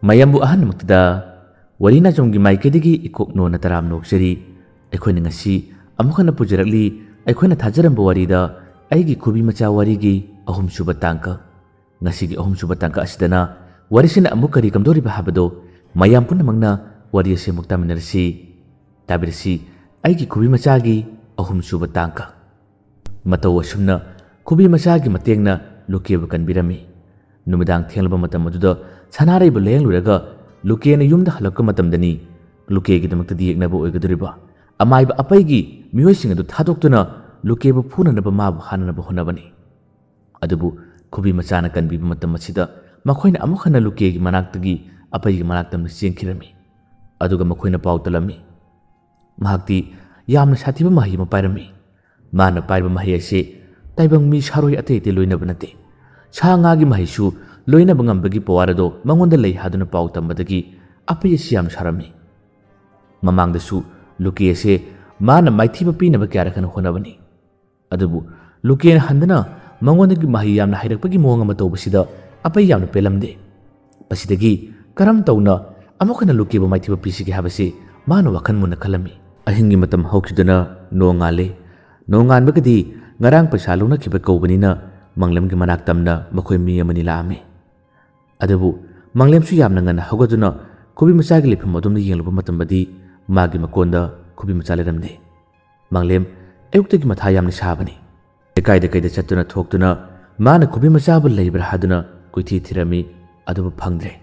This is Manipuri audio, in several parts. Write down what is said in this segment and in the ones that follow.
mayambu ahan muktada warina jomgi maikadigi ikok no na taram nokjari akhoi na ngasi amukhana pujarakli akhoi na thajaramba warida aigi kubi macha warigi ahum suba tangka ngasi gi ahum suba tangka asidana warisina amukari kamdori bahabado mayam punna mangna wari ase mukta minarsi tabirsi aigi kubi macha gi ahum suba tangka mataw asumna kubi macha gi matengna lukeba kanbirami numidang thenglaba matam aduda sanare bu leng luraga lukena yumda halakka matamdani lukegi damakta dieknaba oigaduriba amaiba apaigi miyoising adu thadoktuna lukeba phunanaba mabu hananaba honabani adubu kubi machana kanbiba matam asida makhoina amukhana lukegi manaktagi apaigi manaktamna chengkhirami aduga makhoina pautalami mahakti yamna sathiba mahi ma pairami mana paiba mahi ase taibang mi saroi atete loinaba nate Sangagi mahisu loina bangambagi pawarado mangonda lei haduna pau tambadagi apai siam sarami mamangdasu luki ase mana maithiba pinaba kyarakhana honabani adubu luki handana mangondagi mahi yamna hairakpagi moanga matobasida apai yamna pelamde pasidagi karam tawna amokhana luki ba maithiba pisigi habase mana wakhan muna khalami ahingi matam haukidana nongan bagadi ngarang paisa lona khiba kawbanina Manglem ki manak tamna makhoi mi amani laame adabu manglem su yamna ngana hagoduna kubi macha gi lefam adum yengluba matambadi magi makonda kubi macha leramde manglem ayukta gi matha yamna sabani kaida chattuna thoktuna mana kubi macha bu leibra haduna kuithi thirami adabu phangdre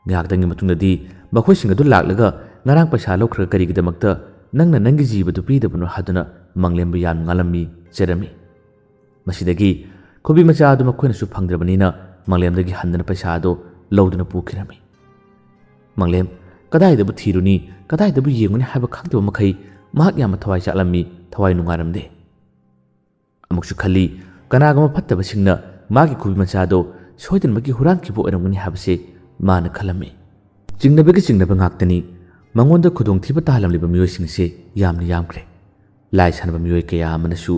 ngakdangi matungdadi makhoi singa du laklaga ngarang paisa lokhra kari gi damakta nangna nangi jiba du pidabunu haduna manglem bu yam ngalami cherami masidagi Kubi macha adu makhoina su phangdrabanina manglem dagi handana paisa ado loduna pukhirami manglem kadai da bu thiruni kadai da bu yenguni haba khangdo makhai mahak yam thawai chalami thawai nungaramde amuksu khali kanagama phattaba singna magi kubi macha ado soidan magi huran khibo eramgani habase mana khalami jingna bangaktani mangonda khudong thiba tahalam liba miyo singse yamni yamkre lai sanba miyo kaya amanasu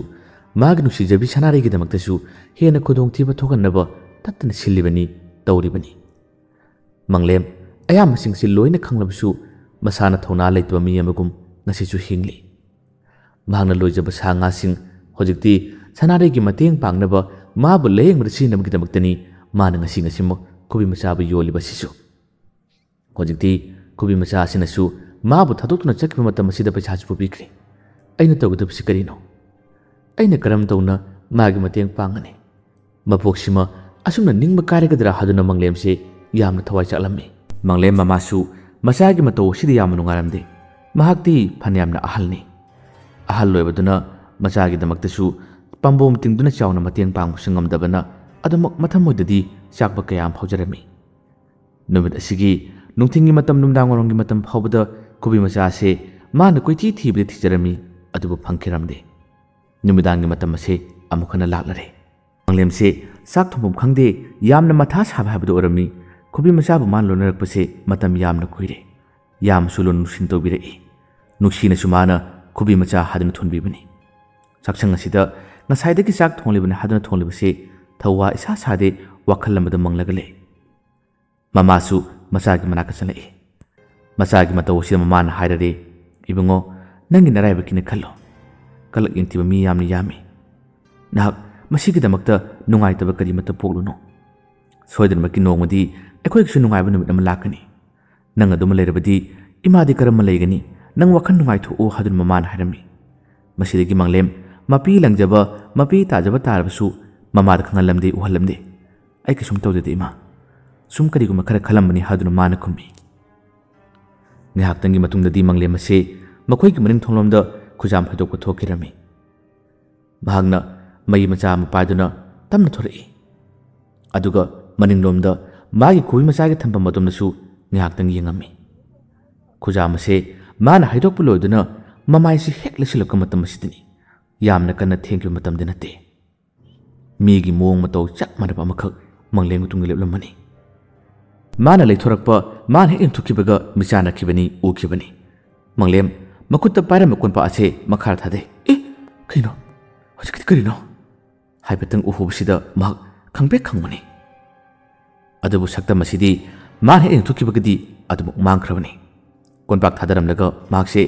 Magi nusi jabi sanari gi damaktasu hena khudong thiba thokanaba tatna sillibani tawribani manglem ayam singsi loina khanglabsu masana thona leitwa mi amagum ngasi chu hingli mangna loijaba sanga sing hojikti sanari gi mateng pangnaba mabu leyeng mrsi nam gi damaktani mana ngasi mo kubi macha bu yoliba sisu hojikti kubi macha sinasu mabu thadokna chakba matam sida paisa chu bikri aina tawgadu sikarino Aina karam tawna magi mateng pangani mapoksima asumna ningba karigadra haduna manglem se yamna thawai chaklami manglem mamasu masagi mato sidi yamnu ngaramde mahakti phanyamna ahalni ahal loibaduna masagi damaktasu pambom tingduna chawna mateng pangmu singamdabana adamak mathamoidadi chakba kayam phaujarami numit asigi nungthingi matam numdangoronggi matam phawbada kubi macha se mana koithi thibde thijarami adubu phangkhiramde Numidangi matam ase amukhana laklare manglem se sak thomum khangde yamna matha sab habdu orami kubi macha bu man lonarakpase matam yamna kuire yam sulun nusin tobire nuksina sumana kubi macha haduna thonbibani sakchang asida ngasaidagi sak thonglibani haduna thonglibase thawa isa sade wakhalamada manglagale mamasu masagi manaka chalai masagi mataw sida mamana hairare ibungo nangi naraibakine khallo kalak yentiba mi yamni yami nak masigi damakta nungai taba kari mata pokluno soidan maki nongmadi ekhoi su nungai banu nam lakani nang adum leirabadi imadi karam leigani nang wakhan nungai thu o hadun maman harami masidagi manglem mapi langjaba mapi tajaba tarbasu mamad khangalamde uhalamde ai kisum tawde ima sum kari guma khara khalambani hadun mana khumbi ngahak tangi matungdadi manglem ase makhoi gi maring tholomda Kujam hadok ko thokirami bahagna mai macha mapaiduna tamna thori aduga maninglomda magi kubi macha gi thamba madomnasu ngihak tang yengami kujam ase mana haidok puloiduna mamai si hekla silaka matam sidini yamna kana thengki matam dinate migi mong mato chak manaba makhak mangleng tungi leplamani mana leithorakpa man he intukibaga michana khibani ukibani manglem Makutta para makunpa ase makhar thade kino hojik karino haibatang uhubsida mak khangbe khangmani adabu sakta masidi मान हे एंथुखिबगदी अदुमुक मांगख्रबनी कोनपाक थादरमलगा माकसे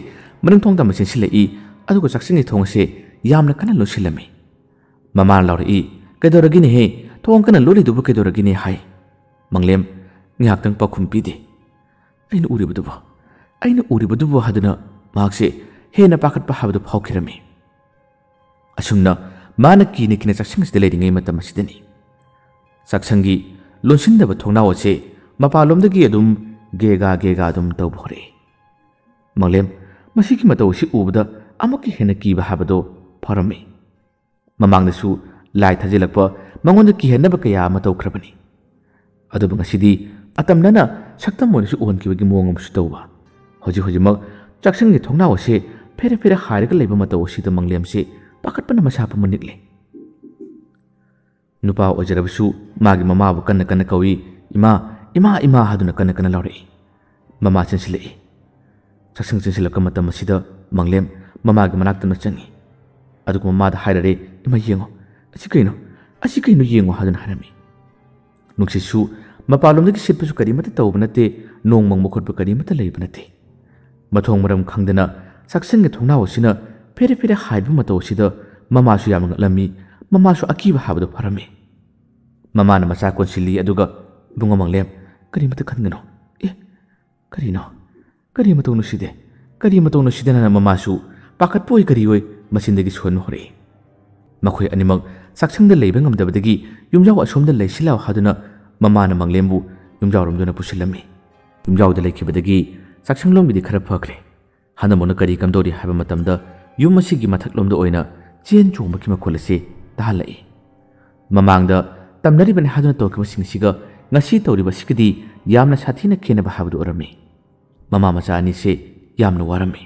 मनंग थोंगदा मसिन सिलई अदुगा चाक्सिंगि थोंगसे यामना कना लोसिलमी ममान लाउरई कैदोरगिने हे थोंग कना लोलिदुबु कैदोरगिने हाय Manglem ngihaktang pakhum pide aina uribudubu haduna makse hena pakat pa habdu phawkhirami asumna mana kine kine chaksing side leidingai matam asidani saksangi lonsinda ba thongna oche mapalomdagi adum gega adum tawbore manglem masiki mataw si ubda amaki hena ki ba habdo pharami mamangda su lai thajilakpa mangonda ki hena ba kaya mataw khrabani adu ngasidi atamnana saktam monsu on ki bagi mongam su tawba hoji mak chaksangni thongna ose fere hairga leiba mataw osida manglem se pakatpana masa pa manikle nupa ojarabusu magi mama bu kan kawi ima haduna kan laure mama chinsilei chaksang chinsilaka matam asida manglem mama gi manakta na changi adu mama da hairare ima yengo asi kaino yengo haduna harami nuksisu mapalomdagi sitpasu karimata tawbanate nongmang mokhotpa karimata leibanate mathong maram khangdana saksangni thongna osina fere haibu mataw sida mama su yamang lami mama su akiba habdu pharame mama na macha konsili aduga bunga manglem karimata khangano karimata no side na mama su pakat poi karioi masindagi son hore makhoi animak saksangda leiba ngamdabadagi yumjaw asomda leisilaw haduna mama na manglembu yumjawromduna pusilami yumjawda lekhibadagi saksanglomgidi khara phakre hanamona kari kamdori haba matamda yumasigi mathaklomda oina chen chongba makolase tahalai mamangda tamnaribani haduna tokibasingsiga ngasi tawriba sikidi yamna sathina khenaba habdu orami mama macha ani se yamna warami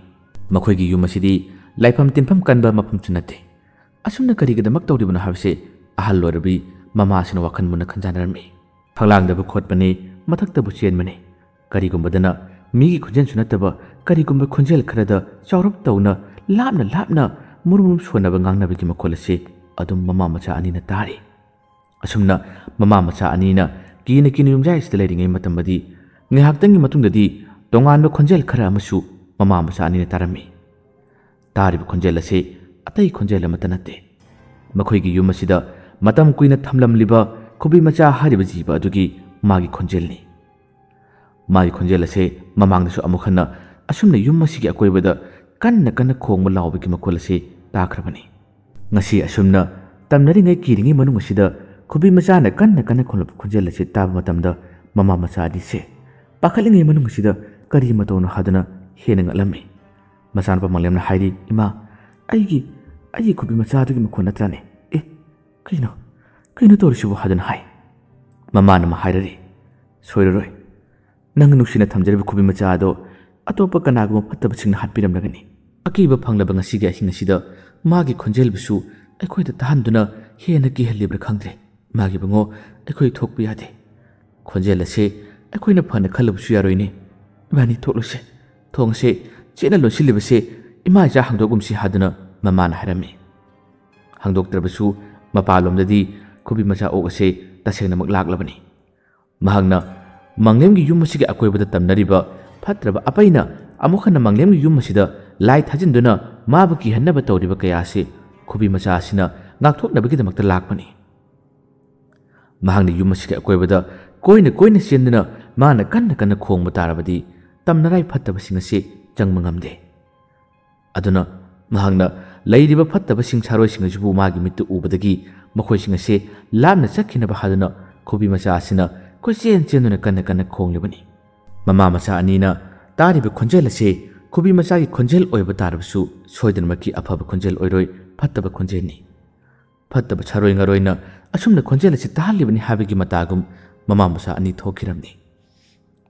makhoigi yumasidi laifam tinfam kanba mafam chunate asumna karigidamak tawribana habse ahal lorbi mama asina wakhan muna khanjanarami phanglangdaba khotpani mathaktabu chenmani karigumbadana migi khunjen sunataba karigumba khunjel kharada chawrap tawna lapna murum sonaba ngangnabigi makolase adum mama macha ani na tari asumna mama macha ani na kine yumjai sida leiringai matambadi ngihaktangi matungdadi tonganba khunjel khara amasu mama macha ani na tarami tarib khunjel ase atai khunjel amatanate makhoigi yum asida matam kuina thamlamliba khubi macha hariba jiba adugi magi khunjelni magi khunjel ase mamangdasu amukhana asumna yum masigi akoibada kanna khongba lawbigi makolase takrabani ngasi asumna tamnaringai kiringai manung asida khubi macha na kanna khonlap khunjel ase taba matamda mama macha adi se pakhalingai manung asida kari matawna hadana hena ngalami masanpa manglemna hairi ima aigi khubi macha adugi makhona trane kaino torisibu hadana hai mama na mahairari soiraroi nang nuksina thamjaribu khubi macha ado atopa kanaguma phattaba singna hatpiramlagani akiba phanglaba ngasigi ahingasida magi khonjel bisu aikhoida tahanduna hena ki halibra khangdre magi bango aikoi thokpi yade khonjel ase aikoina phana khalabsu yaroine bani thoklose thongse chena losilibase ima ja hangdogumsi haduna mama na harami hangdoktrabasu mapalomdadi khubi macha ogase tasengna mak laklabani mahangna manglemgi yumasigi akoibada tamnariba phatraba apaina amukhana manglemgi yumasida lai thajinduna mabuki hannaba tawriba kayase khubi macha asina ngakthoknabagi damakta lakpani mahangni yumasigi akoibada koina senduna mana kanna khongba tarabadi tamnarai phattaba singase changmangamde aduna mahangna leiriba phattaba sing saroi singajubu magi mittu ubadagi makhoi singase lamna chakhinaba haduna khubi macha asina kochen chenduna kanna khonglibani mama macha anina tariba khonjel ase khubi macha gi khonjel oiba tarabsu soidanmaki afaba khonjel oiroi phattaba khonjeni phattaba charoi ngaroina asumna khonjel ase tahalibani habigi matagum mama macha ani thokiramni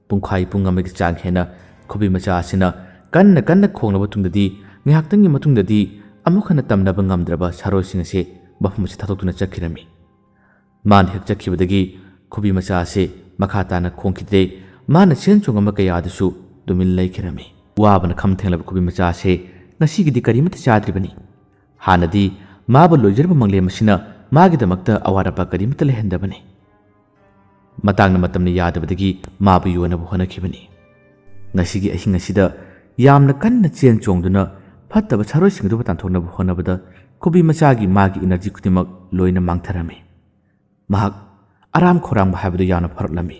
pungkhai pungamagi chang hena khubi macha asina kanna khonglaba tungdadi ngihaktangi matungdadi amukhana tamnaba ngamdraba saroi singase bafum se thatokuna chakhirami man hek chakhibadagi khubi macha ase makhatana khongkide mana senchongama kayadasu dumin laikirami wabana khamthenglaba khubi macha ase ngasigidi karimata chadribani hanadi maba loijarba mangle masina magi damakta awarapa karimata lehendabani ꯃꯇꯥꯡꯅ ꯃꯇꯝꯅ ꯌꯥꯗꯕꯗꯒꯤ ꯃꯥꯕꯨ ꯌꯣꯟꯅꯕ ꯍꯣꯠꯅꯈꯤꯕꯅꯤ꯫ ꯉꯁꯤꯒꯤ ꯑꯍꯤꯡ ꯑꯁꯤꯗ ꯌꯥꯝꯅ ꯀꯟꯅ ꯆꯦꯟ ꯆꯣꯡꯗꯨꯅ ꯐꯠꯇꯕ ꯁꯥꯔꯣꯏꯁꯤꯡ ꯑꯗꯨꯕꯨ ꯇꯥꯟꯊꯣꯛꯅꯕ ꯍꯣꯠꯅꯕꯗ ꯈꯨꯕꯤ ꯃꯆꯥꯒꯤ ꯃꯥꯒꯤ ꯏꯅꯔꯖꯤ ꯈꯨꯗꯤꯡꯃꯛ ꯂꯣꯏꯅ ꯃꯥꯡꯊꯔꯝꯃꯤ꯫ ꯃꯍꯥꯛ ꯑꯔꯥꯝ ꯈꯧꯔꯥꯡꯕ ꯍꯥꯏꯕꯗꯨ ꯌꯥꯝꯅ ꯐꯥꯎꯔꯛꯂꯝꯃꯤ꯫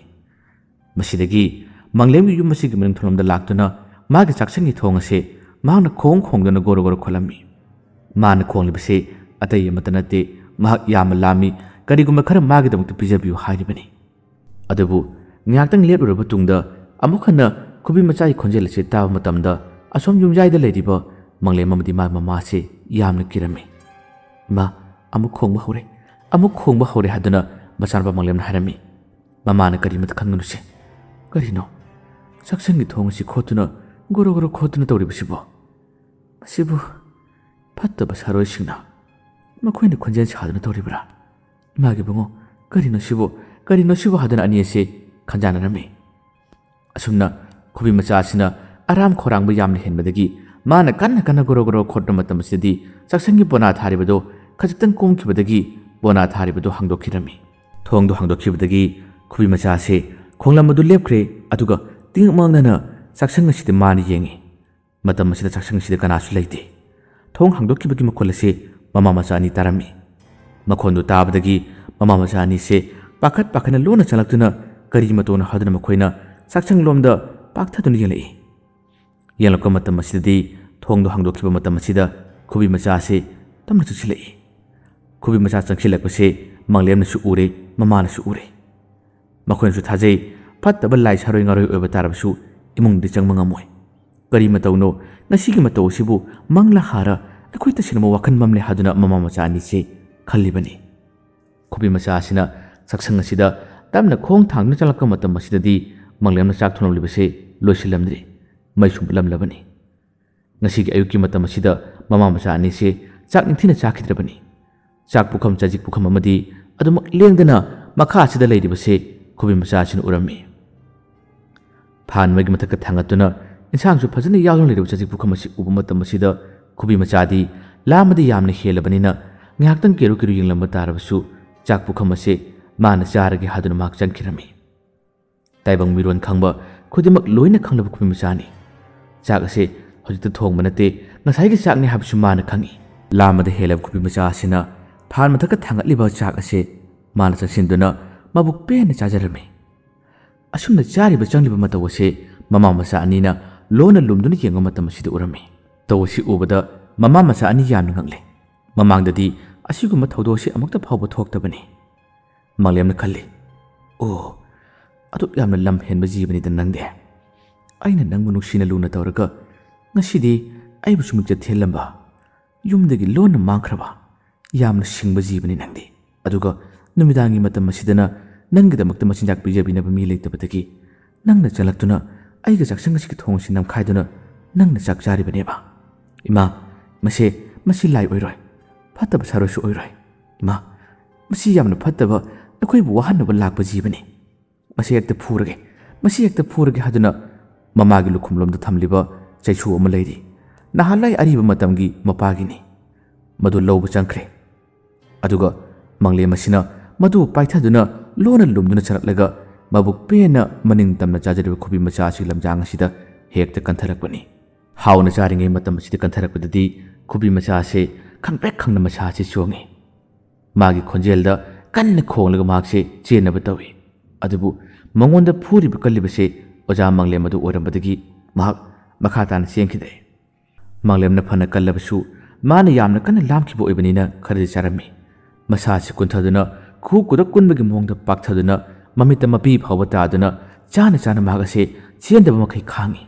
ꯃꯁꯤꯗꯒꯤ ꯃꯪꯂꯦꯝꯒꯤ ꯌꯨꯝ ꯑꯁꯤꯒꯤ ꯃꯅꯤꯡ ꯊꯣꯡꯂꯣꯝꯗ ꯂꯥꯛꯇꯨꯅ ꯃꯥꯒꯤ ꯆꯥꯛꯁꯪꯒꯤ ꯊꯣꯡ ꯑꯁꯤ ꯃꯍꯥꯛꯅ ꯈꯣꯡꯗꯨꯅ ꯒꯣꯔꯣ ꯒꯣꯔꯣ ꯈꯣꯠꯂꯝꯃꯤ꯫ ꯃꯥꯅ ꯈꯣꯡꯂꯤꯕꯁꯤ ꯑꯇꯩ ꯑꯃꯠꯇ ꯅꯠꯇꯦ, ꯃꯍꯥꯛ ꯌꯥꯝꯅ ꯂꯥꯝꯃꯤ, ꯀꯔꯤꯒꯨꯝꯕ ꯈꯔ ꯃꯥꯒꯤꯗꯃꯛꯇ ꯄꯤꯖꯕꯤꯌꯨ ꯍꯥꯏꯔꯤꯕꯅꯤ꯫ ꯑꯗꯨꯕꯨ ꯉꯥꯏꯍꯥꯛꯇꯪ ꯂꯦꯞꯂꯨꯔꯕ ꯇꯨꯡꯗ ꯑꯃꯨꯛ ꯍꯟꯅ ꯈꯨꯕꯤ ꯃꯆꯥꯒꯤ ꯈꯣꯟꯖꯦꯜ ꯑꯁꯤ ꯇꯥꯕ ꯃꯇꯝꯗ ꯑꯁꯣꯝ ꯌꯨꯝꯖꯥꯏꯗ ꯂꯩꯔꯤꯕ ꯃꯪꯂꯦꯝ ꯑꯃꯗꯤ ꯃꯥꯒꯤ ꯃꯃꯥ ꯑꯁꯤ ꯌꯥꯝꯅ ꯀꯤꯔꯝꯃꯤ꯫ ꯏꯃꯥ, ꯑꯃꯨꯛ ꯈꯣꯡꯕ ꯍꯧꯔꯦ ꯍꯥꯏꯗꯨꯅ ꯃꯆꯥꯅꯨꯄꯥ ꯃꯪꯂꯦꯝꯅ ꯍꯥꯏꯔꯝꯃꯤ꯫ ꯃꯃꯥꯅ ꯀꯔꯤꯃꯇ ꯈꯟꯒꯅꯨꯁꯦ, ꯀꯔꯤꯅꯣ ꯆꯥꯛꯁꯪꯒꯤ ꯊꯣꯡ ꯑꯁꯤ ꯈꯣꯠꯇꯨꯅ ꯒꯣꯔꯣ ꯒꯣꯔꯣ ꯈꯣꯠꯇꯨꯅ ꯇꯧꯔꯤꯕꯁꯤꯕꯣ? ꯃꯁꯤꯕꯨ ꯐꯠꯇꯕ ꯁꯥꯔꯣꯏꯁꯤꯡꯅ ꯃꯈꯣꯏꯅ ꯈꯣꯟꯖꯦꯜ ꯁꯥꯗꯨꯅ ꯇꯧꯔꯤꯕ꯭ꯔꯥ? ꯏꯃꯥꯒꯤ ꯕꯨꯡꯉꯣ, ꯀꯔꯤꯅꯣ ꯁꯤꯕꯨ ꯍꯥꯏꯗꯨꯅ ꯑꯅꯤ ꯑꯁꯤ ꯈꯟꯖꯥꯟꯅꯔꯝꯃꯤ꯫ ꯑꯁꯨꯝꯅ ꯈꯨꯕꯤ ꯃꯆꯥ ꯑꯁꯤꯅ ꯑꯔꯥꯝ ꯈꯧꯔꯥꯡꯕ ꯌꯥꯝꯅ ꯍꯦꯟꯕꯗꯒꯤ ꯃꯥꯅ ꯀꯟꯅ ꯒꯣꯔꯣ ꯒꯣꯔꯣ ꯈꯣꯠꯄ ꯃꯇꯝ ꯑꯁꯤꯗꯗꯤ ꯆꯥꯛꯁꯪꯒꯤ ꯕꯣꯅꯥ ꯊꯥꯔꯤꯕꯗꯨ ꯈꯖꯤꯛꯇꯪ ꯀꯣꯝꯈꯤꯕꯗꯒꯤ ꯕꯣꯅꯥ ꯊꯥꯔꯤꯕꯗꯨ ꯍꯥꯡꯗꯣꯛꯈꯤꯔꯝꯃꯤ꯫ ꯊꯣꯡꯗꯨ ꯍꯥꯡꯗꯣꯛꯈꯤꯕꯗꯒꯤ ꯈꯨꯕꯤ ꯃꯆꯥ ꯑꯁꯤ ꯈꯣꯡꯂꯝ ꯑꯗꯨ ꯂꯦꯞꯈ꯭ꯔꯦ, ꯑꯗꯨꯒ ꯇꯤꯡ ꯃꯥꯡꯅꯅ ꯆꯥꯛꯁꯪ ꯑꯁꯤꯗ ꯃꯥꯅ ꯌꯦꯡꯉꯤ꯫ ꯃꯇꯝ ꯑꯁꯤꯗ ꯆꯥꯛꯁꯪ ꯑꯁꯤꯗ ꯀꯅꯥꯁꯨ ꯂꯩꯇꯦ꯫ ꯊꯣꯡ ꯍꯥꯡꯗꯣꯛꯈꯤꯕꯒꯤ ꯃꯈꯣꯜ ꯑꯁꯤ ꯃꯃꯥ ꯃꯆꯥ ꯑꯅꯤ ꯇꯥꯔꯝꯃꯤ꯫ ꯃꯈꯣꯟꯗꯨ ꯇꯥꯕꯗꯒꯤ ꯃꯃꯥ ꯃꯆꯥ ꯑꯅꯤꯁꯦ ꯄꯥꯈꯠꯅ ꯂꯣꯟꯅ ꯆꯪꯂꯛꯇꯨꯅ ꯀꯔꯤ ꯃꯇꯧꯅꯣ ꯍꯥꯏꯗꯨꯅ ꯃꯈꯣꯏꯅ ꯆꯥꯛꯁꯪ ꯂꯣꯝꯗ ꯄꯥꯛꯊꯗꯨꯅ ꯌꯦꯡꯂꯛꯏ꯫ ꯌꯦꯡꯂꯛꯄ ꯃꯇꯝ ꯑꯁꯤꯗꯗꯤ ꯊꯣꯡꯗꯨ ꯍꯥꯡꯗꯣꯛꯈꯤꯕ ꯃꯇꯝ ꯑꯁꯤꯗ ꯈꯨꯕꯤ ꯃꯆꯥ ꯑꯁꯤ ꯇꯞꯅ ꯆꯪꯁꯤꯜꯂꯛꯏ꯫ ꯈꯨꯕꯤ ꯃꯆꯥ ꯆꯪꯁꯤꯜꯂꯛꯄꯁꯦ ꯃꯪꯂꯦꯝꯅꯁꯨ ꯎꯔꯦ, ꯃꯃꯥꯅꯁꯨ ꯎꯔꯦ꯫ ꯃꯈꯣꯏꯅꯁꯨ ꯊꯥꯖꯩ ꯐꯠꯇꯕ ꯂꯥꯏ ꯁꯥꯔꯣꯏ ꯉꯥꯔꯣꯏ ꯑꯣꯏꯕ ꯇꯥꯔꯕꯁꯨ ꯏꯃꯨꯡꯗꯤ ꯆꯪꯕ ꯉꯝꯃꯣꯏ꯫ ꯀꯔꯤ ꯃꯇꯧꯅꯣ, ꯉꯁꯤꯒꯤ ꯃꯇꯧ ꯑꯁꯤꯕꯨ ꯃꯪꯂ ꯍꯥꯔ ꯑꯩꯈꯣꯏ ꯇꯁꯦꯡꯅ ꯋꯥꯈꯜ ꯃꯝꯂꯦ ꯍꯥꯏꯗꯨꯅ ꯃꯃꯥ ꯃꯆꯥ ꯑꯅꯤꯁꯦ ꯈꯜꯂꯤꯕꯅꯤ꯫ ꯈꯨꯕꯤ ꯃꯆꯥ ꯑꯁꯤꯅ ꯆꯥꯛꯁꯪ ꯑꯁꯤꯗ ꯇꯞꯅ ꯈꯣꯡ ꯊꯥꯡꯗꯨꯅ ꯆꯪꯂꯛꯄ ꯃꯇꯝ ꯑꯁꯤꯗꯗꯤ ꯃꯪꯂꯦꯝꯅ ꯆꯥꯛ ꯊꯣꯡꯂꯝꯂꯤꯕꯁꯦ ꯂꯣꯏꯁꯤꯜꯂꯝꯗ꯭ꯔꯤ, ꯃꯩꯁꯨ ꯃꯨꯠꯂꯝꯂꯕꯅꯤ꯫ ꯉꯁꯤꯒꯤ ꯑꯌꯨꯛꯀꯤ ꯃꯇꯝ ꯑꯁꯤꯗ ꯃꯃꯥ ꯃꯆꯥ ꯑꯅꯤꯁꯦ ꯆꯥꯛ ꯅꯤꯡꯊꯤꯅ ꯆꯥꯈꯤꯗ꯭ꯔꯕꯅꯤ꯫ ꯆꯥꯛ ꯄꯨꯈꯝ, ꯆꯖꯤꯛ ꯄꯨꯈꯝ ꯑꯃꯗꯤ ꯑꯗꯨꯃꯛ ꯂꯦꯡꯗꯅ ꯃꯈꯥ ꯑꯁꯤꯗ ꯂꯩꯔꯤꯕꯁꯦ ꯈꯨꯕꯤ ꯃꯆꯥ ꯑꯁꯤꯅ ꯎꯔꯝꯃꯤ꯫ ꯐꯥꯟ ꯃꯩꯒꯤ ꯃꯊꯛꯇ ꯊꯥꯡꯒꯠꯇꯨꯅ ꯏꯟꯁꯥꯡꯁꯨ ꯐꯖꯅ ꯌꯥꯎꯗꯨꯅ ꯂꯩꯔꯤꯕ ꯆꯖꯤꯛ ꯄꯨꯈꯝ ꯑꯁꯤ ꯎꯕ ꯃꯇꯝ ꯑꯁꯤꯗ ꯈꯨꯕꯤ ꯃꯆꯥꯗꯤ ꯂꯥꯝꯕꯗꯤ ꯌꯥꯝꯅ ꯍꯦꯜꯂꯕꯅꯤꯅ ꯉꯥꯏꯍꯥꯛꯇꯪ ꯀꯦꯔꯨ ꯌꯦꯡꯂꯝꯕ ꯇꯥꯔꯕꯁꯨ ꯆꯥꯛ ꯄꯨꯈꯝ ꯑꯁꯤ ꯃꯥꯅ ꯆꯥꯔꯒꯦ ꯍꯥꯏꯗꯨꯅ ꯃꯍꯥꯛ ꯆꯪꯈꯤꯔꯝꯃꯤ꯫ ꯇꯥꯏꯕꯪ ꯃꯤꯔꯣꯟ ꯈꯪꯕ ꯈꯨꯗꯤꯡꯃꯛ ꯂꯣꯏꯅ ꯈꯪꯂꯕ ꯈꯨꯕꯤ ꯃꯆꯥꯅꯤ꯫ ꯆꯥꯛ ꯑꯁꯤ ꯍꯧꯖꯤꯛꯇ ꯊꯣꯡꯕ ꯅꯠꯇꯦ, ꯉꯁꯥꯏꯒꯤ ꯆꯥꯛꯅꯤ ꯍꯥꯏꯕꯁꯨ ꯃꯥꯅ ꯈꯪꯏ꯫ ꯂꯥꯝꯕꯗ ꯍꯦꯜꯂꯕ ꯈꯨꯕꯤ ꯃꯆꯥ ꯑꯁꯤꯅ ꯐꯥꯟ ꯃꯊꯛꯇ ꯊꯥꯡꯒꯠꯂꯤꯕ ꯆꯥꯛ ꯑꯁꯤ ꯃꯥꯅ ꯆꯪꯁꯤꯟꯗꯨꯅ ꯃꯕꯨꯛ ꯄꯦꯟꯅ ꯆꯥꯖꯔꯝꯃꯤ꯫ ꯑꯁꯨꯝꯅ ꯆꯥꯔꯤꯕ ꯆꯪꯂꯤꯕ ꯃꯇꯧ ꯑꯁꯤ ꯃꯃꯥ ꯃꯆꯥ ꯑꯅꯤꯅ ꯂꯣꯟꯅ ꯂꯨꯝꯗꯨꯅ ꯌꯦꯡꯕ ꯃꯇꯝ ꯑꯁꯤꯗ ꯎꯔꯝꯃꯤ꯫ ꯃꯇꯧ ꯑꯁꯤ ꯎꯕꯗ ꯃꯃꯥ ꯃꯆꯥ ꯑꯅꯤ ꯌꯥꯝꯅ ꯉꯛꯂꯦ꯫ ꯃꯃꯥꯡꯗꯗꯤ ꯑꯁꯤꯒꯨꯝꯕ ꯊꯧꯗꯣꯛ ꯑꯁꯤ ꯑꯃꯨꯛꯇ ꯐꯥꯎꯕ ꯊꯣꯛꯇꯕꯅꯤ꯫ ꯃꯪꯂꯦꯝꯅ ꯈꯜꯂꯤ, ꯑꯣ, ꯑꯗꯨꯛ ꯌꯥꯝꯅ ꯂꯝ ꯍꯦꯟꯕ ꯖꯤꯕꯅꯤꯗ ꯅꯪꯗꯤ꯫ ꯑꯩꯅ ꯅꯪꯕꯨ ꯅꯨꯡꯁꯤꯅ ꯂꯨꯅ ꯇꯧꯔꯒ ꯉꯁꯤꯗꯤ ꯑꯩꯕꯨꯁꯨ ꯃꯤꯡꯆꯠ ꯊꯤꯍꯜꯂꯝꯕ, ꯌꯨꯝꯗꯒꯤ ꯂꯣꯟꯅ ꯃꯥꯡꯈ꯭ꯔꯕ ꯌꯥꯝꯅ ꯁꯤꯡꯕ ꯖꯤꯕꯅꯤ ꯅꯪꯗꯤ꯫ ꯑꯗꯨꯒ ꯅꯨꯃꯤꯗꯥꯡꯒꯤ ꯃꯇꯝ ꯑꯁꯤꯗꯅ ꯅꯪꯒꯤꯗꯃꯛꯇ ꯃꯆꯤꯟꯖꯥꯛ ꯄꯤꯖꯕꯤꯅꯕ ꯃꯤ ꯂꯩꯇꯕꯗꯒꯤ ꯅꯪꯅ ꯆꯪꯂꯛꯇꯨꯅ ꯑꯩꯒ ꯆꯥꯛꯁꯪ ꯑꯁꯤꯒꯤ ꯊꯣꯡ ꯑꯁꯤ ꯅꯝꯈꯥꯏꯗꯨꯅ ꯅꯪꯅ ꯆꯥꯛ ꯆꯥꯔꯤꯕꯅꯦꯕ꯫ ꯏꯃꯥ, ꯃꯁꯤ ꯂꯥꯏ ꯑꯣꯏꯔꯣꯏ, ꯐꯠꯇꯕ ꯁꯥꯔꯣꯏꯁꯨ ꯑꯣꯏꯔꯣꯏ꯫ ꯏꯃꯥ, ꯃꯁꯤ ꯌꯥꯝꯅ ꯐꯠꯇꯕ, ꯑꯩꯈꯣꯏꯕꯨ ꯋꯥꯍꯟꯅꯕ ꯂꯥꯛꯄ ꯖꯤꯕꯅꯤ꯫ ꯃꯁꯤ ꯍꯦꯛꯇ ꯐꯨꯔꯒꯦ ꯍꯥꯏꯗꯨꯅ ꯃꯃꯥꯒꯤ ꯂꯨꯈꯨꯝꯂꯣꯝꯗ ꯊꯝꯂꯤꯕ ꯆꯩꯁꯨ ꯑꯃ ꯂꯩꯔꯤ, ꯅꯍꯥꯟꯋꯥꯏ ꯑꯔꯤꯕ ꯃꯇꯝꯒꯤ ꯃꯄꯥꯒꯤꯅꯤ꯫ ꯃꯗꯨ ꯂꯧꯕ ꯆꯪꯈ꯭ꯔꯦ꯫ ꯑꯗꯨꯒ ꯃꯪꯂꯦꯝ ꯑꯁꯤꯅ ꯃꯗꯨ ꯄꯥꯏꯊꯗꯨꯅ ꯂꯣꯟꯅ ꯂꯨꯝꯗꯨꯅ ꯆꯠꯂꯛꯂꯒ ꯃꯕꯨꯛ ꯄꯦꯟꯅ ꯃꯅꯤꯡ ꯇꯝꯅ ꯆꯥꯖꯔꯤꯕ ꯈꯨꯕꯤ ꯃꯆꯥ ꯑꯁꯤ ꯂꯝꯖꯥꯡ ꯑꯁꯤꯗ ꯍꯦꯛꯇ ꯀꯟꯊꯔꯛꯄꯅꯤ꯫ ꯍꯥꯎꯅ ꯆꯥꯔꯤꯉꯩ ꯃꯇꯝ ꯑꯁꯤꯗ ꯀꯟꯊꯔꯛꯄꯗꯗꯤ ꯈꯨꯕꯤ ꯃꯆꯥ ꯑꯁꯤ ꯈꯪꯄ꯭ꯔꯦꯛ ꯈꯪꯅ ꯃꯁꯥ ꯑꯁꯤ ꯆꯣꯡꯉꯤ꯫ ꯃꯥꯒꯤ ꯈꯣꯟꯖꯦꯜꯗ ꯀꯟꯅ ꯈꯣꯡꯂꯒ ꯃꯍꯥꯛꯁꯦ ꯆꯦꯟꯅꯕ ꯇꯧꯏ꯫ ꯑꯗꯨꯕꯨ ꯃꯉꯣꯟꯗ ꯐꯨꯔꯤꯕ ꯀꯜꯂꯤꯕꯁꯦ ꯑꯣꯖꯥ ꯃꯪꯂꯦꯝ ꯑꯗꯨ ꯑꯣꯏꯔꯝꯕꯗꯒꯤ ꯃꯍꯥꯛ ꯃꯈꯥ ꯇꯥꯅ ꯆꯦꯟꯈꯤꯗꯦ꯫ ꯃꯪꯂꯦꯝꯅ ꯐꯅ ꯀꯜꯂꯕꯁꯨ ꯃꯥꯅ ꯌꯥꯝꯅ ꯀꯟꯅ ꯂꯥꯝꯈꯤꯕ ꯑꯣꯏꯕꯅꯤꯅ ꯈꯔꯗꯤ ꯆꯥꯔꯝꯃꯤ꯫ ꯃꯁꯥꯁꯤ ꯀꯨꯟꯊꯗꯨꯅ ꯈꯨ ꯀꯨꯗꯛ ꯀꯨꯟꯕꯒꯤ ꯃꯑꯣꯡꯗ ꯄꯥꯛꯊꯗꯨꯅ ꯃꯃꯤꯠꯇ ꯃꯄꯤ ꯐꯥꯎꯕ ꯇꯥꯗꯨꯅ ꯆꯥꯅ ꯃꯍꯥꯛ ꯑꯁꯤ ꯆꯦꯟꯗꯕ ꯃꯈꯩ ꯈꯥꯡꯉꯤ꯫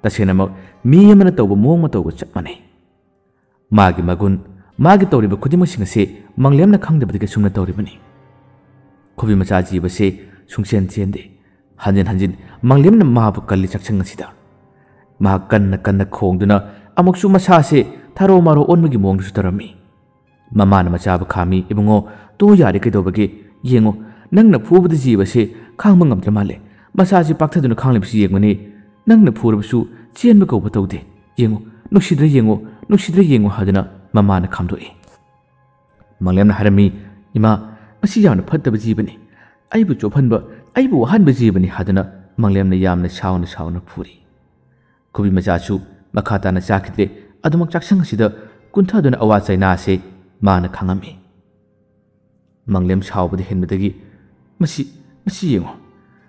ꯇꯁꯦꯡꯅꯃꯛ ꯃꯤ ꯑꯃꯅ ꯇꯧꯕ ꯃꯑꯣꯡ ꯃꯇꯧꯒ ꯆꯞ ꯃꯥꯟꯅꯩ꯫ ꯃꯥꯒꯤ ꯃꯒꯨꯟ, ꯃꯥꯒꯤ ꯇꯧꯔꯤꯕ ꯈꯨꯗꯤꯡꯃꯛꯁꯤꯡ ꯑꯁꯤ ꯃꯪꯂꯦꯝꯅ ꯈꯪꯗꯕꯗꯒꯤ ꯑꯁꯨꯝꯅ ꯇꯧꯔꯤꯕꯅꯤ꯫ ꯈꯨꯕꯤ ꯃꯆꯥ ꯖꯤꯕꯁꯤ ꯁꯨꯡꯆꯦꯟ ꯆꯦꯟꯗꯦ꯫ ꯍꯟꯖꯤꯟ ꯃꯪꯂꯦꯝꯅ ꯃꯥꯕꯨ ꯀꯜꯂꯤ ꯆꯥꯛꯁꯪ ꯑꯁꯤꯗ꯫ ꯃꯍꯥꯛ ꯀꯟꯅ ꯈꯣꯡꯗꯨꯅ ꯑꯃꯨꯛꯁꯨ ꯃꯁꯥꯁꯦ ꯊꯥꯔꯣ ꯃꯥꯔꯣ ꯑꯣꯟꯕꯒꯤ ꯃꯑꯣꯡꯗꯁꯨ ꯇꯧꯔꯝꯃꯤ꯫ ꯃꯃꯥꯅ ꯃꯆꯥꯕꯨ ꯈꯥꯝꯃꯤ, ꯏꯕꯨꯡꯉꯣ, ꯇꯣ ꯌꯥꯔꯦ ꯀꯩꯗꯧꯕꯒꯦ? ꯌꯦꯡꯉꯣ, ꯅꯪꯅ ꯐꯨꯕꯗ ꯖꯤꯕꯁꯦ ꯈꯥꯡꯕ ꯉꯝꯗ꯭ꯔ ꯃꯥꯜꯂꯦ꯫ ꯃꯁꯥꯁꯤ ꯄꯥꯛꯊꯗꯨꯅ ꯈꯥꯡꯂꯤꯕꯁꯤ ꯌꯦꯡꯕꯅꯤ꯫ ꯅꯪꯅ ꯐꯨꯔꯕꯁꯨ ꯆꯦꯟꯕ ꯀꯧꯕ ꯇꯧꯗꯦ꯫ ꯌꯦꯡꯉꯣ, ꯅꯨꯡꯁꯤꯗ꯭ꯔ ꯌꯦꯡꯉꯣ ꯍꯥꯏꯗꯨꯅ ꯃꯃꯥꯅ ꯈꯥꯝꯗꯣꯛꯏ꯫ ꯃꯪꯂꯦꯝꯅ ꯍꯥꯏꯔꯝꯃꯤ, ꯏꯃꯥ, ꯃꯁꯤ ꯌꯥꯝꯅ ꯐꯠꯇꯕ ꯖꯤꯕꯅꯤ꯫ ꯑꯩꯕꯨ ꯆꯣꯞꯍꯟꯕ ꯑꯩꯕꯨ ꯋꯥꯍꯟꯕ ꯖꯤꯕꯅꯤ ꯍꯥꯏꯗꯨꯅ ꯃꯪꯂꯦꯝꯅ ꯌꯥꯝꯅ ꯁꯥꯎꯅ ꯐꯨꯔꯤ꯫ ꯈꯨꯕꯤ ꯃꯆꯥꯁꯨ ꯃꯈꯥ ꯇꯥꯅ ꯆꯥꯈꯤꯗ꯭ꯔꯦ ꯑꯗꯨꯃꯛ ꯆꯥꯛꯁꯪ ꯑꯁꯤꯗ ꯀꯨꯟꯊꯗꯨꯅ ꯑꯋꯥ ꯆꯩꯅꯥ ꯑꯁꯤ ꯃꯥꯅ ꯈꯪꯉꯝꯃꯤ꯫ ꯃꯪꯂꯦꯝ ꯁꯥꯎꯕꯗ ꯍꯦꯟꯕꯗꯒꯤ ꯃꯁꯤ ꯌꯦꯡꯉꯣ,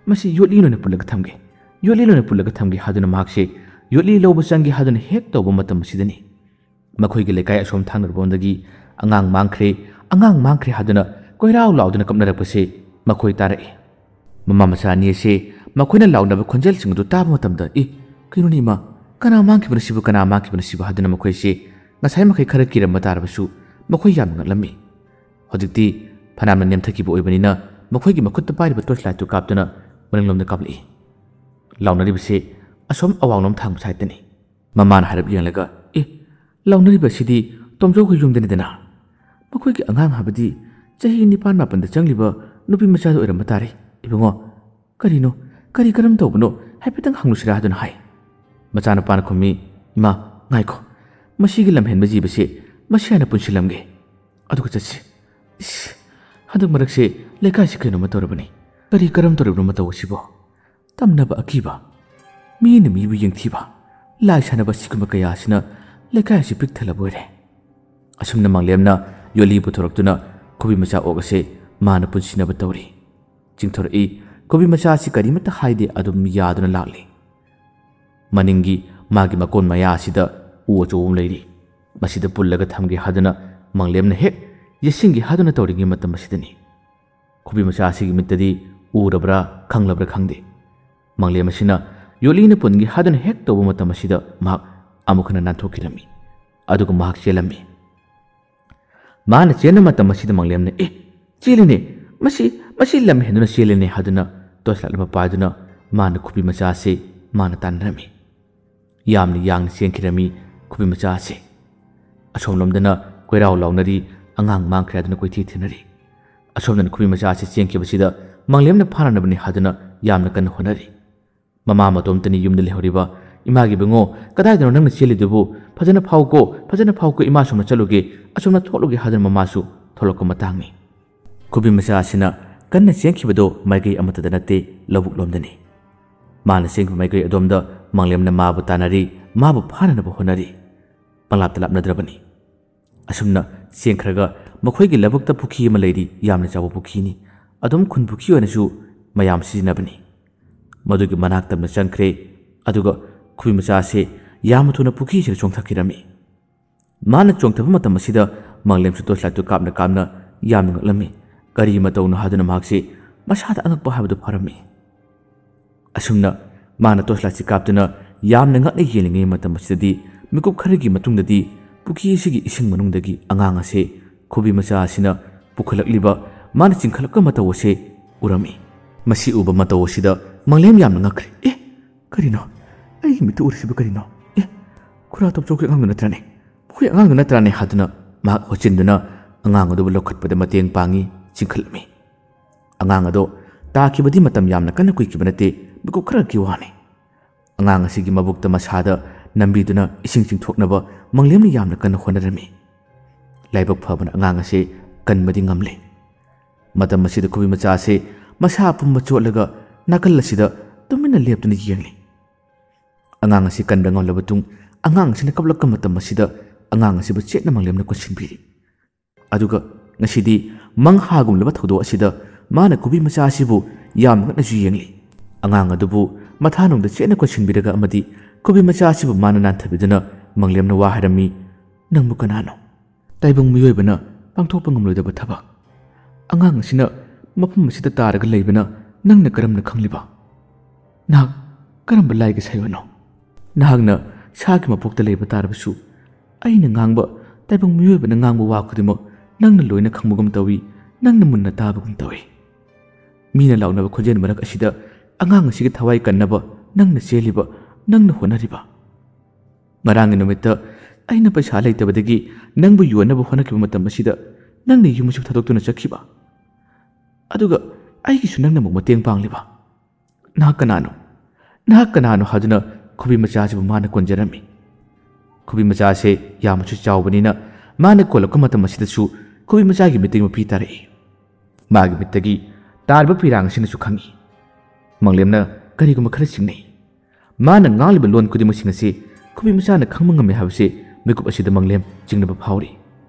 ꯃꯁꯤ ꯌꯣꯠꯂꯤ ꯑꯣꯏꯅ ꯄꯨꯜꯂꯒ ꯊꯝꯒꯦ, ꯌꯣꯠꯂꯤ ꯑꯣꯏꯅ ꯄꯨꯜꯂꯒ ꯊꯝꯒꯦ ꯍꯥꯏꯗꯨꯅ ꯃꯍꯥꯛꯁꯦ ꯌꯣꯠꯂꯤ ꯂꯧꯕ ꯆꯪꯒꯦ ꯍꯥꯏꯗꯨꯅ ꯍꯦꯛ ꯇꯧꯕ ꯃꯇꯝ ꯑꯁꯤꯗꯅꯤ ꯃꯈꯣꯏꯒꯤ ꯂꯩꯀꯥꯏ ꯑꯁꯣꯝ ꯊꯪꯅꯕꯔꯣꯝꯗꯒꯤ ꯑꯉꯥꯡ ꯃꯥꯡꯈ꯭ꯔꯦ ꯍꯥꯏꯗꯨꯅ ꯀꯣꯏꯔꯥꯎ ꯂꯥꯎꯗꯨꯅ ꯀꯞꯅꯔꯛꯄꯁꯦ ꯃꯈꯣꯏ ꯇꯥꯔꯛꯏ꯫ ꯃꯃꯥ ꯃꯆꯥ ꯑꯅꯤ ꯑꯁꯤ ꯃꯈꯣꯏꯅ ꯂꯥꯎꯅꯕ ꯈꯣꯟꯖꯦꯜꯁꯤꯡ ꯑꯗꯨ ꯇꯥꯕ ꯃꯇꯝꯗ ꯀꯩꯅꯣꯅꯤ ꯏꯃꯥ, ꯀꯅꯥ ꯃꯥꯡꯈꯤꯕꯅꯣ ꯁꯤꯕꯨ ꯍꯥꯏꯗꯨꯅ ꯃꯈꯣꯏꯁꯦ ꯉꯁꯥꯏ ꯃꯈꯩ ꯈꯔ ꯀꯤꯔꯝꯕ ꯇꯥꯔꯕꯁꯨ ꯃꯈꯣꯏ ꯌꯥꯝꯅ ꯉꯛꯂꯝꯃꯤ꯫ ꯍꯧꯖꯤꯛꯇꯤ ꯐꯅꯌꯥꯝꯅ ꯅꯦꯝꯊꯈꯤꯕ ꯑꯣꯏꯕꯅꯤꯅ ꯃꯈꯣꯏꯒꯤ ꯃꯈꯨꯠꯇ ꯄꯥꯏꯔꯤꯕ ꯇꯣꯔꯆ ꯂꯥꯏꯠꯇꯨ ꯀꯥꯞꯇꯨꯅ ꯃꯅꯤꯡꯂꯣꯝꯗ ꯀꯥꯞꯂꯛꯏ꯫ ꯂꯥꯎꯅꯔꯤꯕꯁꯤ ꯑꯁꯣꯝ ꯑꯋꯥꯡꯂꯣꯝ ꯊꯪꯕ ꯁꯥꯏꯠꯇꯅꯤ꯫ ꯃꯃꯥꯅ ꯍꯥꯏꯔꯞ ꯌꯦꯡꯂꯒ ꯂꯥꯎꯅꯔꯤꯕꯁꯤꯗꯤ ꯇꯣꯝꯖꯧꯒꯤ ꯌꯨꯝꯗꯅꯤꯗꯅ, ꯃꯈꯣꯏꯒꯤ ꯑꯉꯥꯡ ꯍꯥꯏꯕꯗꯤ ꯆꯍꯤ 9-10ꯗ ꯆꯪꯂꯤꯕ ꯅꯨꯄꯤ ꯃꯆꯥꯗꯨ ꯑꯣꯏꯔꯝꯕ ꯇꯥꯔꯦ꯫ ꯏꯕꯨꯡꯉꯣ, ꯀꯔꯝ ꯇꯧꯕꯅꯣ ꯍꯥꯏꯐꯦꯠꯇꯪ ꯍꯪꯂꯨꯁꯤꯔꯥ ꯍꯥꯏꯗꯨꯅ ꯍꯥꯏ꯫ ꯃꯆꯥꯅꯨꯄꯥꯅ ꯈꯨꯝꯃꯤ, ꯏꯃꯥ ꯉꯥꯏꯈꯣ, ꯃꯁꯤꯒꯤ ꯂꯝꯍꯦꯟꯕ ꯖꯤꯕꯁꯦ ꯃꯁꯤ ꯍꯥꯟꯅ ꯄꯨꯟꯁꯤꯜꯂꯝꯒꯦ ꯑꯗꯨꯒ ꯆꯠꯁꯤ꯫ ꯍꯟꯗꯛ ꯃꯔꯛꯁꯦ ꯂꯩꯀꯥꯏꯁꯤ ꯀꯩꯅꯣꯝꯃ ꯇꯧꯔꯕꯅꯤ, ꯀꯔꯝ ꯇꯧꯔꯤꯕꯅꯣ ꯃꯇꯧ ꯑꯁꯤꯕꯣ? ꯇꯝꯅꯕ ꯑꯀꯤꯕ, ꯃꯤꯅ ꯃꯤꯕꯨ ꯌꯦꯡꯊꯤꯕ, ꯂꯥꯏ ꯁꯥꯟꯅꯕ ꯑꯁꯤꯒꯨꯝꯕ ꯀꯌꯥ ꯑꯁꯤꯅ ꯂꯩꯀꯥꯏ ꯑꯁꯤ ꯄꯤꯛ ꯊꯜꯂꯕ ꯑꯣꯏꯔꯦ꯫ ꯑꯁꯨꯝꯅ ꯃꯪꯂꯦꯝꯅ ꯌꯣꯠꯂꯤ ꯄꯨꯊꯣꯔꯛꯇꯨꯅ ꯈꯨꯕꯤ ꯃꯆꯥ ꯑꯣꯛ ꯑꯁꯤ ꯃꯥꯅ ꯄꯨꯟꯁꯤꯟꯅꯕ ꯇꯧꯔꯤ꯫ ꯆꯤꯡꯊꯣꯔꯛꯏ꯫ ꯈꯨꯕꯤ ꯃꯆꯥ ꯑꯁꯤ ꯀꯔꯤꯃꯠꯇ ꯍꯥꯏꯗꯦ, ꯑꯗꯨꯝ ꯌꯥꯗꯨꯅ ꯂꯥꯛꯂꯤ꯫ ꯃꯅꯤꯡꯒꯤ ꯃꯥꯒꯤ ꯃꯀꯣꯟ ꯃꯌꯥ ꯑꯁꯤꯗ ꯎ ꯑꯆꯧꯕ ꯑꯃ ꯂꯩꯔꯤ꯫ ꯃꯁꯤꯗ ꯄꯨꯜꯂꯒ ꯊꯝꯒꯦ ꯍꯥꯏꯗꯨꯅ ꯃꯪꯂꯦꯝꯅ ꯍꯦꯛ ꯌꯦꯠꯁꯤꯟꯒꯦ ꯍꯥꯏꯗꯨꯅ ꯇꯧꯔꯤꯉꯩ ꯃꯇꯝ ꯑꯁꯤꯗꯅꯤ ꯈꯨꯕꯤ ꯃꯆꯥ ꯑꯁꯤꯒꯤ ꯃꯤꯠꯇꯗꯤ ꯎꯔꯕ꯭ꯔꯥ ꯈꯪꯂꯕ꯭ꯔꯥ ꯈꯪꯗꯦ, ꯃꯪꯂꯦꯝ ꯑꯁꯤꯅ ꯌꯣꯠꯂꯤꯅ ꯄꯨꯟꯒꯦ ꯍꯥꯏꯗꯨꯅ ꯍꯦꯛ ꯇꯧꯕ ꯃꯇꯝ ꯑꯁꯤꯗ ꯃꯍꯥꯛ ꯑꯃꯨꯛ ꯍꯟꯅ ꯅꯥꯟꯊꯣꯛꯈꯤꯔꯝꯃꯤ꯫ ꯑꯗꯨꯒ ꯃꯍꯥꯛ ꯆꯦꯜꯂꯝꯃꯤ꯫ ꯃꯥꯅ ꯆꯦꯟꯕ ꯃꯇꯝ ꯑꯁꯤꯗ ꯃꯪꯂꯦꯝꯅ ꯆꯦꯜꯂꯤꯅꯦ, ꯃꯁꯤ ꯂꯝ ꯍꯦꯟꯗꯨꯅ ꯆꯦꯜꯂꯤꯅꯦ ꯍꯥꯏꯗꯨꯅ ꯇꯣꯔꯆ ꯂꯥꯏꯠ ꯑꯃ ꯄꯥꯏꯗꯨꯅ ꯃꯥꯅ ꯈꯨꯕꯤ ꯃꯆꯥ ꯑꯁꯤ ꯃꯥꯅ ꯇꯥꯟꯅꯔꯝꯃꯤ꯫ ꯌꯥꯝꯅ ꯌꯥꯡꯅ ꯆꯦꯟꯈꯤꯔꯝꯃꯤ ꯈꯨꯕꯤ ꯃꯆꯥ ꯑꯁꯤ꯫ ꯑꯁꯣꯝꯂꯣꯝꯗꯅ ꯀꯣꯏꯔꯥꯎ ꯂꯥꯎꯅꯔꯤ, ꯑꯉꯥꯡ ꯃꯥꯡꯈ꯭ꯔꯦ ꯍꯥꯏꯗꯨꯅ ꯀꯣꯏꯊꯤ ꯊꯤꯅꯔꯤ꯫ ꯑꯁꯣꯝꯗꯅ ꯈꯨꯕꯤ ꯃꯆꯥ ꯑꯁꯤ ꯆꯦꯟꯈꯤꯕꯁꯤꯗ ꯃꯪꯂꯦꯝꯅ ꯐꯥꯅꯅꯕꯅꯤ ꯍꯥꯏꯗꯨꯅ ꯌꯥꯝꯅ ꯀꯟꯅ ꯍꯣꯠꯅꯔꯤ꯫ ꯃꯃꯥ ꯃꯇꯣꯝꯇꯅꯤ ꯌꯨꯝꯗ ꯂꯩꯍꯧꯔꯤꯕ꯫ ꯏꯃꯥꯒꯤ ꯏꯕꯨꯡꯉꯣ, ꯀꯗꯥꯏꯗꯅꯣ ꯅꯪꯅ ꯆꯦꯜꯂꯤꯗꯨꯕꯨ? ꯐꯖꯅ ꯐꯥꯎꯀꯣ, ꯏꯃꯥ ꯑꯁꯣꯝꯗ ꯆꯠꯂꯨꯒꯦ, ꯑꯁꯣꯝꯗ ꯊꯣꯛꯂꯨꯒꯦ ꯍꯥꯏꯗꯨꯅ ꯃꯃꯥꯁꯨ ꯊꯣꯛꯂꯛꯄ ꯃꯇꯥꯡꯅꯤ꯫ ꯈꯨꯕꯤ ꯃꯆꯥ ꯑꯁꯤꯅ ꯀꯟꯅ ꯆꯦꯟꯈꯤꯕꯗꯣ ꯃꯥꯏꯀꯩ ꯑꯃꯠꯇꯗ ꯅꯠꯇꯦ, ꯂꯧꯕꯨꯛ ꯂꯣꯝꯗꯅꯤ꯫ ꯃꯥꯅ ꯆꯦꯟꯈꯤꯕ ꯃꯥꯏꯀꯩ ꯑꯗꯣꯝꯗ ꯃꯪꯂꯦꯝꯅ ꯃꯥꯕꯨ ꯇꯥꯟꯅꯔꯤ, ꯃꯥꯕꯨ ꯐꯥꯅꯅꯕ ꯍꯣꯠꯅꯔꯤ꯫ ꯄꯪꯂꯥꯞꯇ ꯂꯥꯞꯅꯗ꯭ꯔꯕꯅꯤ꯫ ꯑꯁꯨꯝꯅ ꯆꯦꯟꯈ꯭ꯔꯒ ꯃꯈꯣꯏꯒꯤ ꯂꯧꯕꯨꯛꯇ ꯄꯨꯈ꯭ꯔꯤ ꯑꯃ ꯂꯩꯔꯤ, ꯌꯥꯝꯅ ꯆꯥꯎꯕ ꯄꯨꯈ꯭ꯔꯤꯅꯤ꯫ ꯑꯗꯨꯝ ꯈꯨꯟ ꯄꯨꯈ꯭ꯔꯤ ꯑꯣꯏꯅꯁꯨ ꯃꯌꯥꯝ ꯁꯤꯖꯤꯟꯅꯕꯅꯤ꯫ ꯃꯗꯨꯒꯤ ꯃꯅꯥꯛ ꯇꯝꯅ ꯆꯪꯈ꯭ꯔꯦ꯫ ꯑꯗꯨꯒ ꯈꯨꯕꯤ ꯃꯆꯥ ꯑꯁꯤ ꯌꯥꯝꯅ ꯊꯨꯅ ꯄꯨꯈ꯭ꯔꯤꯁꯤꯗ ꯆꯣꯡꯊꯈꯤꯔꯝꯃꯤ꯫ ꯃꯥꯅ ꯆꯣꯡꯊꯕ ꯃꯇꯝ ꯑꯁꯤꯗ ꯃꯪꯂꯦꯝꯁꯨ ꯇꯣꯔꯆ ꯂꯥꯏꯠꯇꯨ ꯀꯥꯞꯅ ꯌꯥꯝꯅ ꯉꯛꯂꯝꯃꯤ꯫ ꯀꯔꯤ ꯃꯇꯧꯅꯣ ꯍꯥꯏꯗꯨꯅ ꯃꯍꯥꯛꯁꯤ ꯃꯁꯥꯗ ꯑꯉꯛꯄ ꯍꯥꯏꯕꯗꯨ ꯐꯥꯎꯔꯝꯃꯤ꯫ ꯑꯁꯨꯝꯅ ꯃꯥꯅ ꯇꯣꯔꯆ ꯂꯥꯏꯠꯁꯤ ꯀꯥꯞꯇꯨꯅ ꯌꯥꯝꯅ ꯉꯛꯅ ꯌꯦꯡꯂꯤꯉꯩ ꯃꯇꯝ ꯑꯁꯤꯗꯗꯤ ꯃꯤꯀꯨꯞ ꯈꯔꯒꯤ ꯃꯇꯨꯡꯗꯗꯤ ꯄꯨꯈ꯭ꯔꯤ ꯑꯁꯤꯒꯤ ꯏꯁꯤꯡ ꯃꯅꯨꯡꯗꯒꯤ ꯑꯉꯥꯡ ꯑꯁꯤ ꯈꯨꯕꯤ ꯃꯆꯥ ꯑꯁꯤꯅ ꯄꯨꯈꯠꯂꯛꯂꯤꯕ, ꯃꯥꯅ ꯆꯤꯡꯈꯠꯂꯛꯄ ꯃꯇꯧ ꯑꯁꯤ ꯎꯔꯝꯃꯤ꯫ ꯃꯁꯤ ꯎꯕ ꯃꯇꯧ ꯑꯁꯤꯗ ꯃꯪꯂꯦꯝ ꯌꯥꯝꯅ ꯉꯛꯈ꯭ꯔꯦ꯫ ꯀꯔꯤꯅꯣ? ꯑꯩꯒꯤ ꯃꯤꯠꯇ ꯎꯔꯤꯁꯤꯕꯨ ꯀꯔꯤꯅꯣ? ꯈꯨꯔꯥ ꯇꯣꯞꯆꯧꯒꯤ ꯑꯉꯥꯡꯗꯨ ꯅꯠꯇ꯭ꯔꯥꯅꯦ? ꯃꯈꯣꯏ ꯑꯉꯥꯡꯗꯨ ꯅꯠꯇ꯭ꯔꯥꯅꯦ ꯍꯥꯏꯗꯨꯅ ꯃꯍꯥꯛ ꯍꯣꯠꯆꯤꯟꯗꯨꯅ ꯑꯉꯥꯡ ꯑꯗꯨꯕꯨ ꯂꯧꯈꯠꯄꯗ ꯃꯇꯦꯡ ꯄꯥꯡꯉꯤ, ꯆꯤꯡꯈꯠꯂꯝꯃꯤ꯫ ꯑꯉꯥꯡ ꯑꯗꯣ ꯇꯥꯈꯤꯕꯗꯤ ꯃꯇꯝ ꯌꯥꯝꯅ ꯀꯟꯅ ꯀꯨꯏꯈꯤꯕ ꯅꯠꯇꯦ, ꯃꯤꯀꯨꯞ ꯈꯔꯒꯤ ꯋꯥꯅꯤ꯫ ꯑꯉꯥꯡ ꯑꯁꯤꯒꯤ ꯃꯕꯨꯛꯇ ꯃꯁꯥꯗ ꯅꯝꯕꯤꯗꯨꯅ ꯏꯁꯤꯡ ꯆꯤꯡꯊꯣꯛꯅꯕ ꯃꯪꯂꯦꯝꯅ ꯌꯥꯝꯅ ꯀꯟꯅ ꯍꯣꯠꯅꯔꯝꯃꯤ꯫ ꯂꯥꯏꯕꯛ ꯐꯕꯅ ꯑꯉꯥꯡ ꯑꯁꯤ ꯀꯟꯕꯗꯤ ꯉꯝꯂꯦ꯫ ꯃꯇꯝ ꯑꯁꯤꯗ ꯈꯨꯕꯤ ꯃꯆꯥ ꯑꯁꯤ ꯃꯁꯥ ꯄꯨꯝꯕ ꯆꯣꯠꯂꯒ ꯅꯥꯀꯜ ꯑꯁꯤꯗ ꯇꯨꯃꯤꯟꯅ ꯂꯦꯞꯇꯨꯅ ꯌꯦꯡꯂꯤ꯫ ꯑꯉꯥꯡ ꯑꯁꯤ ꯀꯟꯕ ꯉꯝꯂꯕ ꯃꯇꯨꯡ ꯑꯉꯥꯡ ꯑꯁꯤꯅ ꯀꯞꯂꯛꯄ ꯃꯇꯝ ꯑꯁꯤꯗ ꯑꯉꯥꯡ ꯑꯁꯤꯕꯨ ꯆꯦꯠꯅ ꯃꯪꯂꯦꯝꯅ ꯀꯣꯟꯁꯤꯟꯕꯤꯔꯤ꯫ ꯑꯗꯨꯒ ꯉꯁꯤꯗꯤ ꯃꯪꯍꯥꯒꯨꯝꯂꯕ ꯊꯧꯗꯣꯛ ꯑꯁꯤꯗ ꯃꯥꯅ ꯈꯨꯕꯤ ꯃꯆꯥ ꯑꯁꯤꯕꯨ ꯌꯥꯝꯅ ꯉꯛꯅꯁꯨ ꯌꯦꯡꯂꯤ꯫ ꯑꯉꯥꯡ ꯑꯗꯨꯕు ꯃꯊꯥꯅꯨꯡꯗ ꯆꯦꯠꯅ ꯀꯣꯟꯁꯤꯟꯕꯤꯔꯒ ꯑꯃꯗꯤ ꯈꯨꯕꯤ ꯃꯆꯥ ꯑꯁꯤꯕꯨ ꯃꯥꯅ ꯅꯥꯟꯊꯕꯤꯗꯨꯅ ꯃꯪꯂꯦꯝꯅ ꯋꯥ ꯍꯥꯏꯔꯝꯃꯤ꯫ ꯅꯪꯕꯨ ꯀꯅꯥꯅꯣ? ꯇꯥꯏꯕꯪ ꯃꯤꯑꯣꯏꯕꯅ ꯄꯥꯡꯊꯣꯛꯄ ꯉꯝꯂꯣꯏꯗꯕ ꯊꯕꯛ꯫ ꯑꯉꯥꯡ ꯑꯁꯤꯅ ꯃꯐꯝ ꯑꯁꯤꯗ ꯇꯥꯔꯒ ꯂꯩꯕꯅ ꯅꯪꯅ ꯀꯔꯝꯅ ꯈꯪꯂꯤꯕ? ꯅꯍꯥꯛ ꯀꯔꯝꯕ ꯂꯥꯏꯒꯤ ꯁꯥꯏꯌꯣꯟꯅꯣ? ꯅꯍꯥꯛꯅ ꯁꯥꯒꯤ ꯃꯄꯣꯛꯇ ꯂꯩꯕ ꯇꯥꯔꯕꯁꯨ ꯑꯩꯅ ꯉꯥꯡꯕ, ꯇꯥꯏꯕꯪ ꯃꯤꯑꯣꯏꯕꯅ ꯉꯥꯡꯕ ꯋꯥ ꯈꯨꯗꯤꯡꯃꯛ ꯅꯪꯅ ꯂꯣꯏꯅ ꯈꯪꯕꯒꯨꯝ ꯇꯧꯏ, ꯅꯪꯅ ꯃꯨꯟꯅ ꯇꯥꯕꯒꯨꯝ ꯇꯧꯏ꯫ ꯃꯤꯅ ꯂꯥꯎꯅꯕ ꯈꯣꯟꯖꯦꯜ ꯃꯔꯛ ꯑꯁꯤꯗ ꯑꯉꯥꯡ ꯑꯁꯤꯒꯤ ꯊꯋꯥꯏ ꯀꯟꯅꯕ ꯅꯪꯅ ꯆꯦꯜꯂꯤꯕ, ꯅꯪꯅ ꯍꯣꯠꯅꯔꯤꯕ꯫ ꯉꯔꯥꯡꯒꯤ ꯅꯨꯃꯤꯠꯇ ꯑꯩꯅ ꯄꯩꯁꯥ ꯂꯩꯇꯕꯗꯒꯤ ꯅꯪꯕꯨ ꯌꯣꯟꯅꯕ ꯍꯣꯠꯅꯈꯤꯕ ꯃꯇꯝ ꯑꯁꯤꯗ ꯅꯪꯅ ꯌꯨꯝꯁꯨ ꯊꯥꯗꯣꯛꯇꯨꯅ ꯆꯠꯈꯤꯕ꯫ ꯑꯗꯨꯒ ꯑꯩꯒꯤꯁꯨ ꯅꯪꯅ ꯑꯃꯨꯛ ꯃꯇꯦꯡ ꯄꯥꯡꯂꯤꯕ꯫ ꯅꯍꯥꯛ ꯀꯅꯥꯅꯣ? ꯅꯍꯥꯛ ꯀꯅꯥꯅꯣ ꯍꯥꯏꯗꯨꯅ ꯈꯨꯕꯤ ꯃꯆꯥꯁꯤꯕꯨ ꯃꯥꯅ ꯀꯣꯟꯖꯔꯝꯃꯤ꯫ ꯈꯨꯕꯤ ꯃꯆꯥꯁꯦ ꯌꯥꯝꯅꯁꯨ ꯆꯥꯎꯕꯅꯤꯅ ꯃꯥꯅ ꯀꯣꯜꯂꯛꯄ ꯃꯇꯝ ꯑꯁꯤꯗꯁꯨ ꯈꯨꯕꯤ ꯃꯆꯥꯒꯤ ꯃꯤꯠꯇꯒꯤ ꯃꯄꯤ ꯇꯥꯔꯛꯏ꯫ ꯃꯥꯒꯤ ꯃꯤꯠꯇꯒꯤ तारब पिरांगसिनसु खंगी मंगलेमना करिगुम खर सिंगनै माना ngalib lon kudimuk singasi kubi machana khangma ngame habse mekup asida manglem jingnaba phawri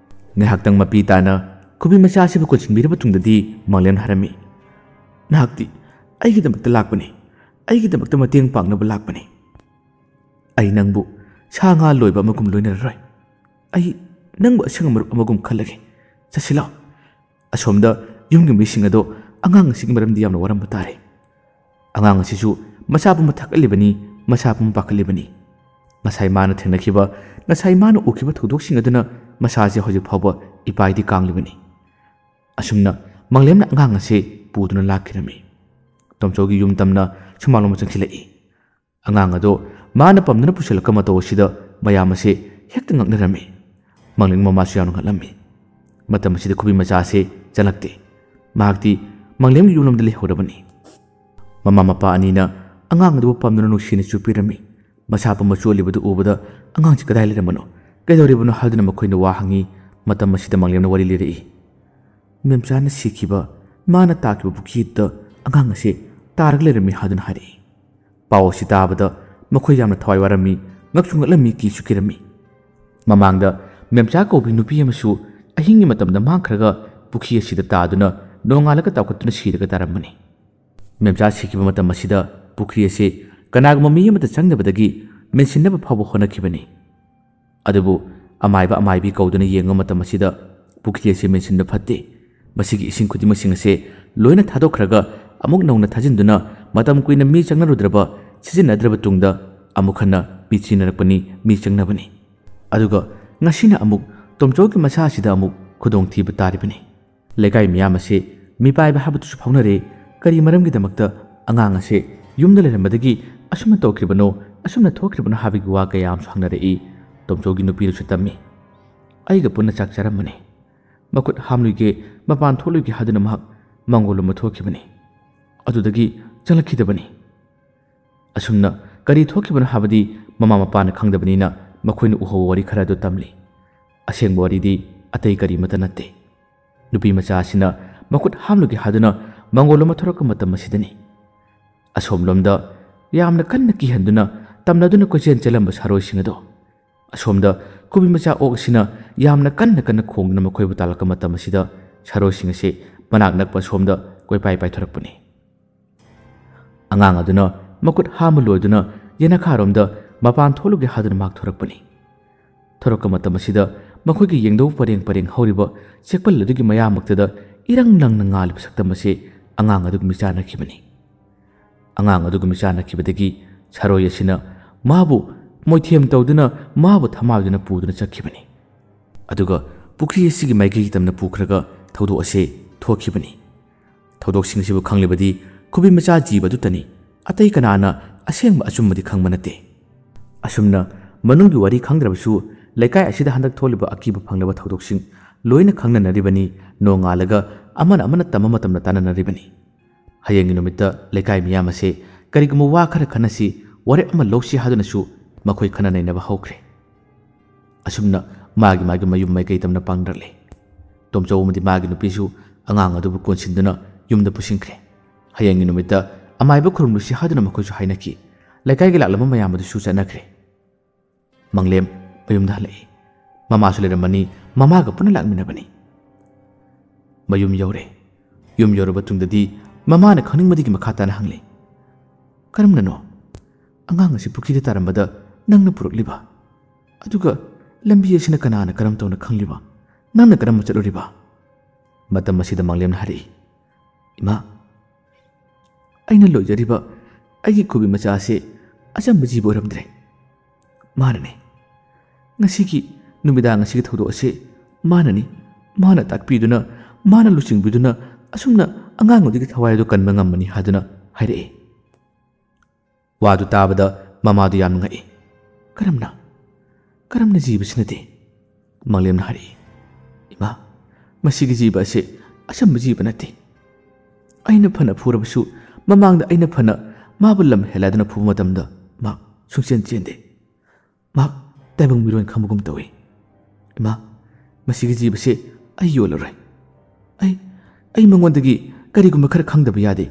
ngahaktang mapi tana kubi macha asibu ko chingbiraba tungdadi manglem harami nahakti aigidamakta lakpani aigidamakta mateng pangnaba lakpani ai nangbu sa nga loiba amagum loinarroi ai nangbu asangamarup amagum khallage chasila asomda yumgi mising ado angang asigi maramdi yamna waramba tare angang asisu masabu mathakalibani masabu pakalibani ngasai mana thengnakiba ngasai mana ukiba thudoksinga duna masaje hoji phawba ipaidi kanglibani asumna manglemna angang ase puduna lakhirami tomchogi yum tamna chumalom changsilai angang ado mana pamdana pusalaka mato sida mayam ase hekta ngaknarami mangling mama su yanu ngalami matam sida kubi macha ase jalakte magti manglem yulom dele horabani mama mapa anina angang adu pamdana nuksini chupirami masapa machualibadu ubada angang chi kadai leramano kaidoribano haduna makoina wa hangi matam masida manglemna wari lirei memchana sikiba mana takiba bukita angang ase tarak lerami haduna hari pawo sitabada makhoi yamna thawai warami ngakchungalami ki chukirami mamangda memcha ko bi nupi amasu ahingi matamda mangkhraga pukhi asida taduna nongalaka tawkatuna siraga taramani memcha sikiba matam asida pukhi ase kanagma mi amata changnabadagi mensinnaba phawba honakibani adubu amaiba amaibi kauduna yenga matam asida pukhi ase mensinna phatte masigi ising khudimasing ase loina thadokraga amuk nauna thajinduna matam kuina mi changnarudraba sizinnadraba tungda amukhana pichinarakpani mi changnabani aduga ngasina amuk tomchoki masa asida amuk khudong thiba taribani lekai miyam ase mi paiba habatu phaunare kari maramgi damakta angang ase yumda lerambadagi asumna tokribano asumna thokribano habigi wa kayam sangnare I tomchogi nupi ru tammi aiga punna chak charamani makut hamluige mapan tholuige haduna mahak mangolum thokibani adudagi chalakidabani asumna kari thokibano habadi mama mapana khangdabanina makoina uho wari khara do tamli aseng wari di atai kari mata natte nupi macha asina makut hamluge haduna mangolum thorok matam masidani asomlomda yamna kanna ki handuna tamnaduna kochen chelamba saroi singado asomda kubi macha oksina yamna kanna khongna makoi butalaka matam masida saroi singase manak nakpa somda koi pai pai thorakpani angang aduna makut hamuloduna yena kharomda mapan tholuge haduna mak thorakpani thoraka matam masida makhoigi yengdo pareng horiba sekpal adugi maya maktada irang nang nangal saktam ase angang adugi micha nakibani angang adugi micha nakibadagi saroi asina mabu moithem tawduna mabu thamaduna puduna chakhibani aduga pukri asigi maigi tamna pukhraga thodo ase thokibani thodok singsibu khanglibadi kubi macha jibadu tani atai kanana aseng achumadi khangmanate asumna manunggi wari khangdrabsu lekai asida handak tholiba akiba phanglaba thodok sing loina khangna naribani nongalaga amana tamama tamna tananaribani hayengi numitta lekai miyam ase kariguma wa khara khanasi ware ama loksi hadunasu makhoi khana nainaba hokre asumna magi mayum mai kai tamna pangdrale tomcho umdi magi nupisu angang adu konsinduna yumda pusingkre hayengi numitta amaiba khurumlusi haduna makhoisu hainaki lekai gi laklama mayam adu su chanakre manglem mayum dalai mama sulera mani mama ga puna lakminabani mayum yore yum yoroba tungdadi mama na khaningmadi gi makhata na hangle karamna no angang asi pukhi tarambada nangna purukliba aduga lambi asina kanana karam tawna khangliba nangna karam chaluriba matam asida manglem na hari ima aina lojariba agi kubi macha ase achamba jibo ramdre manane ngasigi numida ngasigi thodo ase manani mana takpiduna mana lusingbiduna asumna angang odigi thawai do kanma ngamani haduna haire wadu tabada mama du yam ngai karamna jiba sinate manglem na hari ima masigi jiba ase asamba jiba nate aina phana phurabasu mamangda aina phana mabulam heladuna phu matamda ma sungchen chende ma taibang miron khamugum tawi ima masigi jibase ay yolarai ay mangondagi ꯀꯔꯤꯒꯨꯝꯕ ꯈꯔ ꯈꯪꯗꯕ ꯌꯥꯗꯦ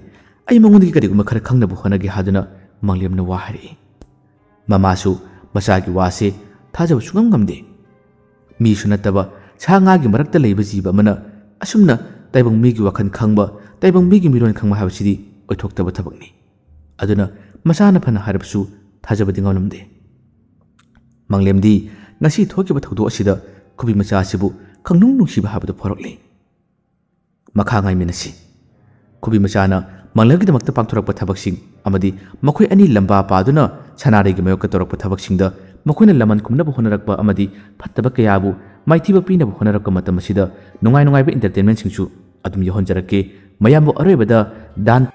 ꯑꯩ ꯃꯉꯣꯟꯗꯒꯤ ꯀꯔꯤꯒꯨꯝꯕ ꯈꯔ ꯈꯪꯅꯕ ꯍꯣꯠꯅꯒꯦ ꯍꯥꯏꯗꯨꯅ ꯃꯪꯂꯦꯝꯅ ꯋꯥ ꯍꯥꯏꯔꯛꯏ ꯃꯃꯥꯁꯨ ꯃꯆꯥꯒꯤ ꯋꯥꯁꯦ ꯊꯥꯖꯕ ꯁꯨꯡꯉꯝ ꯉꯝꯗꯦ ꯃꯤꯁꯨ ꯅꯠꯇꯕ ꯁꯥ ꯉꯥꯒꯤ ꯃꯔꯛꯇ ꯂꯩꯕ ꯖꯤꯕ ꯑꯃꯅ ꯑꯁꯨꯝꯅ ꯇꯥꯏꯕꯪ ꯃꯤꯒꯤ ꯋꯥꯈꯜ ꯈꯪꯕ ꯇꯥꯏꯕꯪ ꯃꯤꯒꯤ ꯃꯤꯔꯣꯟ ꯈꯪꯕ ꯍꯥꯏꯕꯁꯤꯗꯤ ꯑꯣꯏꯊꯣꯛꯇꯕ ꯊꯕꯛꯅꯤ ꯑꯗꯨꯅ ꯃꯆꯥꯅ ꯐꯅ ꯍꯥꯏꯔꯕꯁꯨ ꯊꯥꯖꯕꯗꯤ ꯉꯝꯂꯝꯗꯦ ꯃꯪꯂꯦꯝꯗꯤ ꯉꯁꯤ ꯊꯣꯛꯈꯤꯕ ꯊꯧꯗꯣꯛ ꯑꯁꯤꯗ ꯈꯨꯕꯤ ꯃꯆꯥ ꯑꯁꯤꯕꯨ ꯈꯪꯅꯨꯡ ꯅꯨꯡꯁꯤꯕ ꯍꯥꯏꯕꯗꯨ ꯐꯥꯎꯔꯛꯂꯤ ꯃꯈꯥ ꯉꯥꯏꯃꯤꯟꯅꯁꯤ ꯈꯨꯕꯤ ꯃꯆꯥꯅ ꯃꯪꯂꯦꯝꯒꯤꯗꯃꯛꯇ ꯄꯥꯡꯊꯣꯔꯛꯄ ꯊꯕꯛꯁꯤꯡ ꯑꯃꯗꯤ ꯃꯈꯣꯏ ꯑꯅꯤ ꯂꯝꯕꯥ ꯄꯥꯗꯨꯅ ꯁꯅꯥꯔꯩꯒꯤ ꯃꯥꯌꯣꯛꯇ ꯇꯧꯔꯛꯄ ꯊꯕꯛꯁꯤꯡꯗ ꯃꯈꯣꯏꯅ ꯂꯃꯟ ꯈꯨꯝꯅꯕ ꯍꯣꯠꯅꯔꯛꯄ ꯑꯃꯗꯤ ꯐꯠꯇꯕ ꯀꯌꯥꯕꯨ ꯃꯥꯏꯊꯤꯕ ꯄꯤꯅꯕ ꯍꯣꯠꯅꯔꯛꯄ ꯃꯇꯝ ꯑꯁꯤꯗ ꯅꯨꯡꯉꯥꯏꯕ ꯏꯟꯇꯔꯇꯦꯟꯃꯦꯟꯠꯁꯤꯡꯁꯨ ꯑꯗꯨꯝ ꯌꯧꯍꯟꯖꯔꯛꯀꯦ ꯃꯌꯥꯝꯕꯨ ꯑꯔꯣꯏꯕꯗ ꯗꯥꯟ